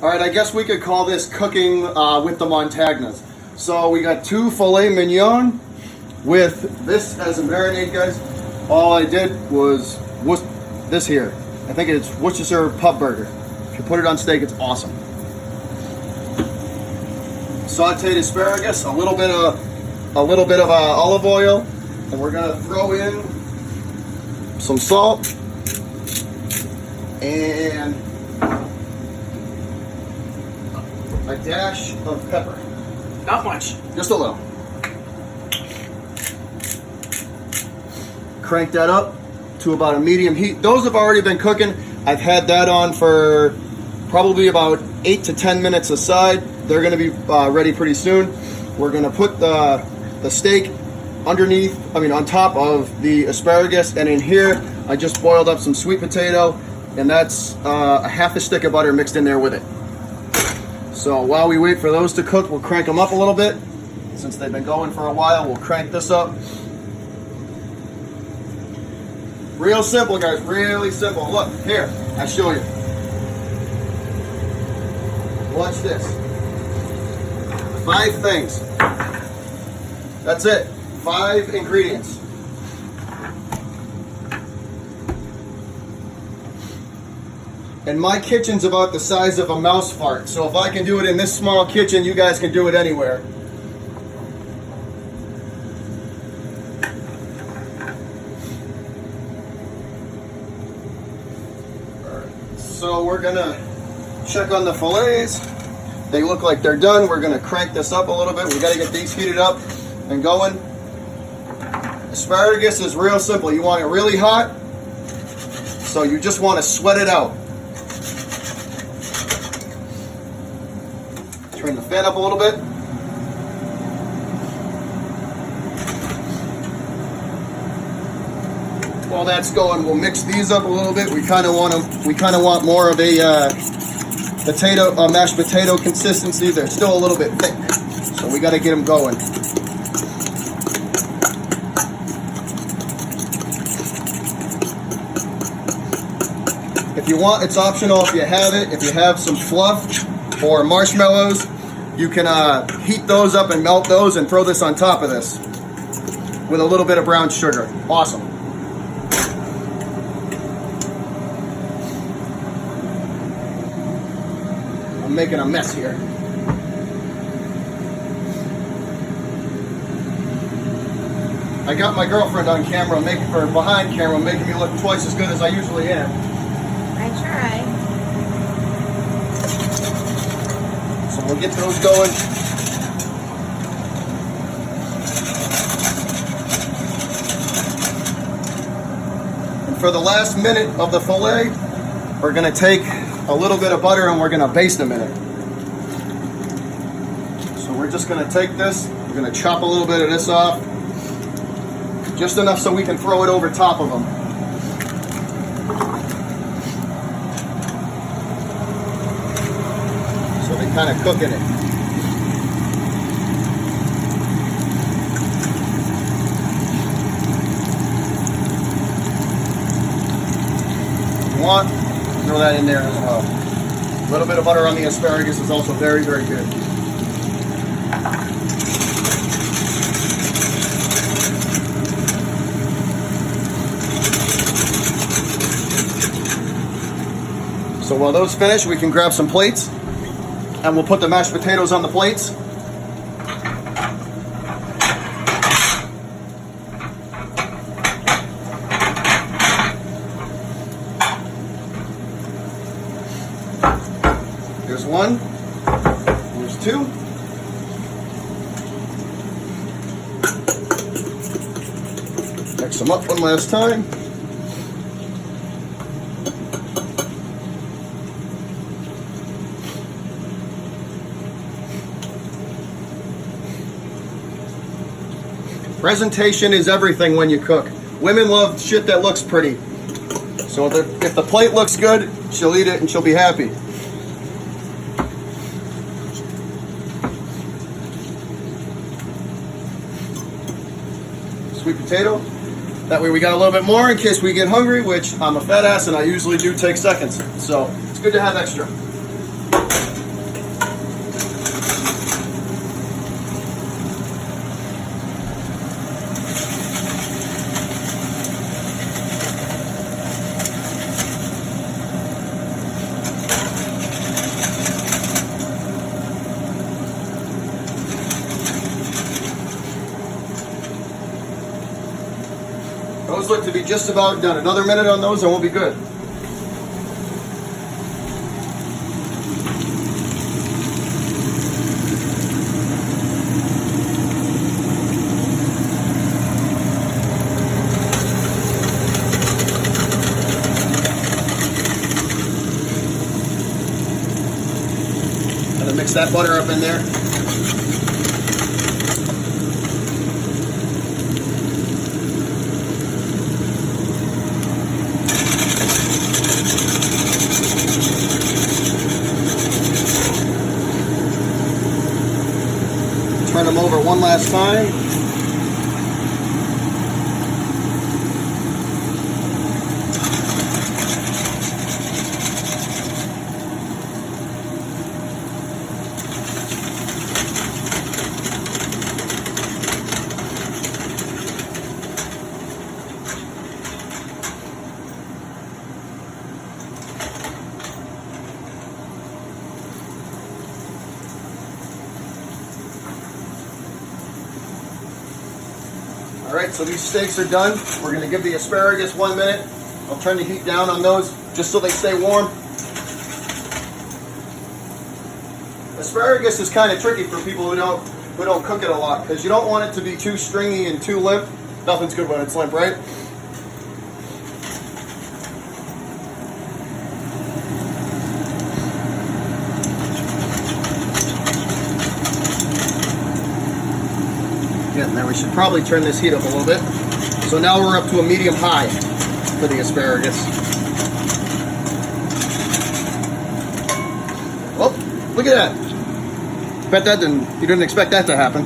All right, I guess we could call this cooking with the Montagnas. So we got 2 filet mignon with this as a marinade, guys. All I did was this here. I think it's Worcestershire pub burger. If you put it on steak, it's awesome. Sauteed asparagus, a little bit of olive oil, and we're gonna throw in some salt and a dash of pepper. Not much. Just a little. Crank that up to about a medium heat. Those have already been cooking. I've had that on for probably about 8 to 10 minutes aside. They're going to be ready pretty soon. We're going to put the steak on top of the asparagus, and in here I just boiled up some sweet potato, and that's a half a stick of butter mixed in there with it. So while we wait for those to cook, we'll crank them up a little bit. Since they've been going for a while, we'll crank this up. Real simple, guys, really simple. Look, here, I'll show you. Watch this. 5 things. That's it. 5 ingredients. And my kitchen's about the size of a mouse fart. So if I can do it in this small kitchen, you guys can do it anywhere. So we're gonna check on the fillets. They look like they're done. We're gonna crank this up a little bit. We gotta get these heated up and going. Asparagus is real simple. You want it really hot, so you just want to sweat it out. Turn the fan up a little bit. While that's going, we'll mix these up a little bit. We kind of want more of a mashed potato consistency. They're still a little bit thick, so we got to get them going. If you want, it's optional if you have it. If you have some fluff or marshmallows, you can heat those up and melt those and throw this on top of this with a little bit of brown sugar. Awesome. I'm making a mess here. I got my girlfriend on camera, behind camera, making me look twice as good as I usually am. I try. So we'll get those going. And for the last minute of the fillet, we're going to take a little bit of butter and we're going to baste them in it. So we're just going to take this, we're going to chop a little bit of this off, just enough so we can throw it over top of them. So they kind of cook in it. If you want, throw that in there as well. A little bit of butter on the asparagus is also very, very good. So while those finish, we can grab some plates and we'll put the mashed potatoes on the plates. There's one, there's two. Mix them up one last time. Presentation is everything when you cook. Women love shit that looks pretty. So if the plate looks good, she'll eat it and she'll be happy. Sweet potato. That way we got a little bit more in case we get hungry, which I'm a fat ass and I usually do take seconds. So it's good to have extra. Those look to be just about done. Another minute on those and we'll be good. Gotta mix that butter up in there. Turn them over one last time. All right, so these steaks are done. We're gonna give the asparagus 1 minute. I'll turn the heat down on those just so they stay warm. Asparagus is kind of tricky for people who don't cook it a lot because you don't want it to be too stringy and too limp. Nothing's good when it's limp, right? And then we should probably turn this heat up a little bit. So now we're up to a medium high for the asparagus. Oh, look at that. Bet that you didn't expect that to happen.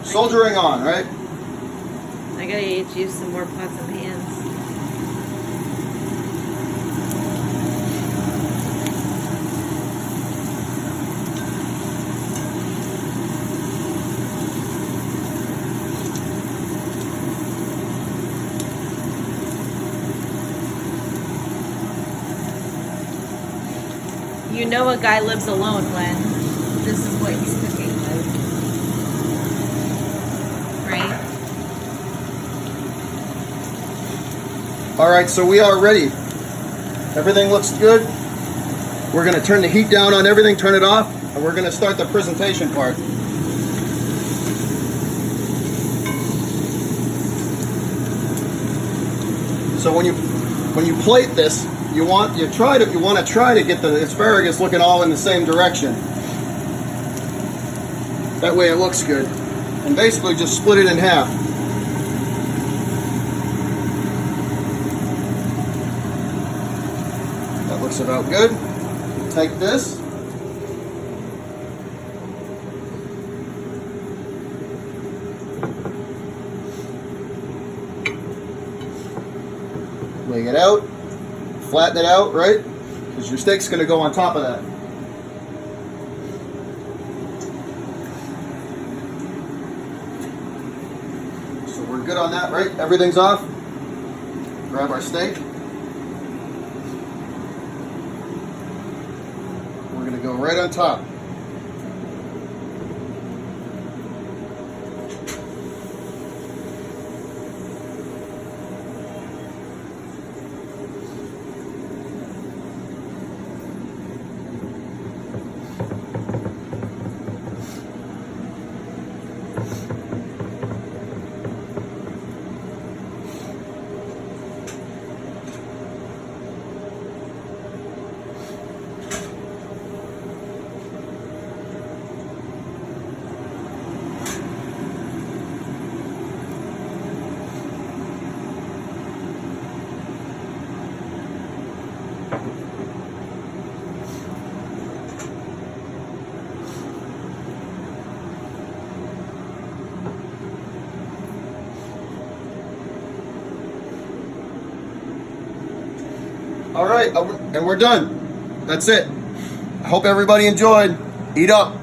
Soldiering on, right? I gotta use some more pots and pans. You know a guy lives alone when this is what he's cooking with. Right? All right, so we are ready. Everything looks good. We're gonna turn the heat down on everything, turn it off, and we're gonna start the presentation part. So when you plate this, you want to try to get the asparagus looking all in the same direction. That way it looks good. And basically just split it in half. That looks about good. Take this. Lay it out. Flatten it out, right? Because your steak's going to go on top of that. So we're good on that, right? Everything's off. Grab our steak. We're going to go right on top. All right, and we're done. That's it. I hope everybody enjoyed. Eat up.